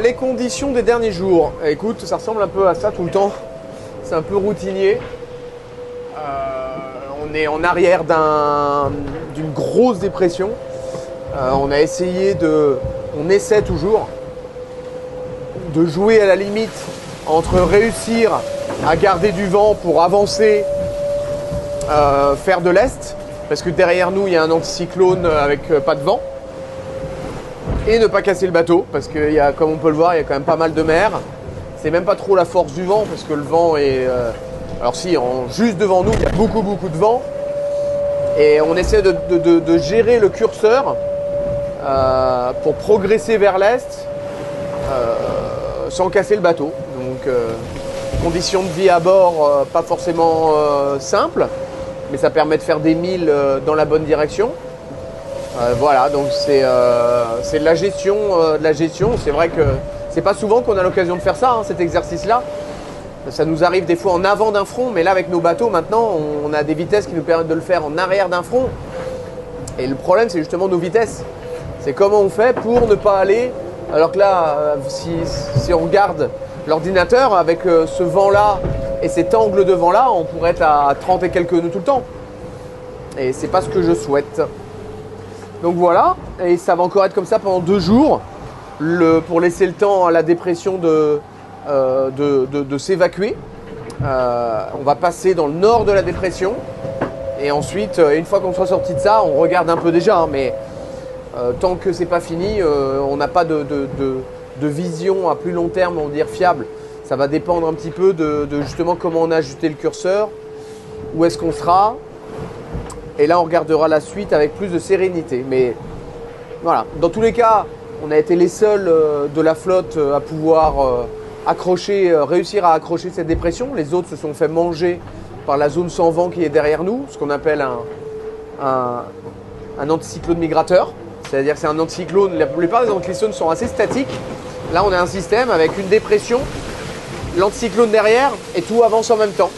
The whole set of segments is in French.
Les conditions des derniers jours. Écoute, ça ressemble un peu à ça tout le temps. C'est un peu routinier. On est en arrière d'une grosse dépression. On essaie toujours de jouer à la limite entre réussir à garder du vent pour avancer, faire de l'est, parce que derrière nous il y a un anticyclone avec pas de vent, et ne pas casser le bateau, parce que comme on peut le voir, il y a quand même pas mal de mer. C'est même pas trop la force du vent, parce que le vent est... alors si, juste devant nous, il y a beaucoup de vent, et on essaie de gérer le curseur pour progresser vers l'est sans casser le bateau. Donc conditions de vie à bord pas forcément simples, mais ça permet de faire des milles dans la bonne direction. Voilà, donc c'est de la gestion. C'est vrai que c'est pas souvent qu'on a l'occasion de faire ça, cet exercice-là. Ça nous arrive des fois en avant d'un front, mais là avec nos bateaux maintenant, on a des vitesses qui nous permettent de le faire en arrière d'un front. Et le problème, c'est justement nos vitesses. C'est comment on fait pour ne pas aller... Alors que là, si on regarde l'ordinateur, avec ce vent-là et cet angle de vent-là, on pourrait être à 30 et quelques nœuds tout le temps. Et c'est pas ce que je souhaite. Donc voilà, et ça va encore être comme ça pendant 2 jours, pour laisser le temps à la dépression de s'évacuer. On va passer dans le nord de la dépression, et ensuite, une fois qu'on sera sorti de ça, on regarde un peu déjà, mais tant que c'est pas fini, on n'a pas de vision à plus long terme, on va dire fiable. Ça va dépendre un petit peu de justement comment on a ajusté le curseur, où est-ce qu'on sera. Et là, on regardera la suite avec plus de sérénité. Mais voilà, dans tous les cas, on a été les seuls de la flotte à pouvoir réussir à accrocher cette dépression. Les autres se sont fait manger par la zone sans vent qui est derrière nous, ce qu'on appelle un anticyclone migrateur. C'est-à-dire que c'est un anticyclone, la plupart des anticyclones sont assez statiques. Là, on a un système avec une dépression, l'anticyclone derrière, et tout avance en même temps.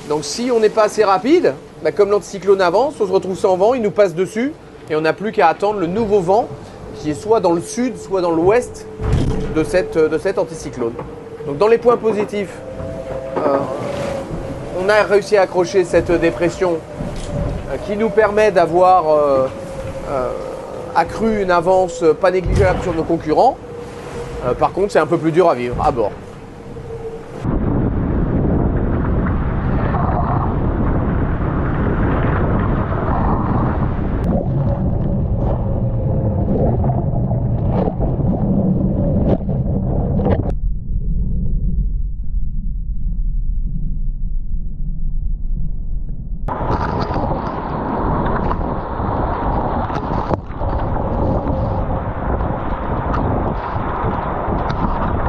Donc si on n'est pas assez rapide, comme l'anticyclone avance, on se retrouve sans vent, il nous passe dessus, et on n'a plus qu'à attendre le nouveau vent qui est soit dans le sud, soit dans l'ouest de cet anticyclone. Donc dans les points positifs, on a réussi à accrocher cette dépression qui nous permet d'avoir accru une avance pas négligeable sur nos concurrents. Par contre, c'est un peu plus dur à vivre à bord.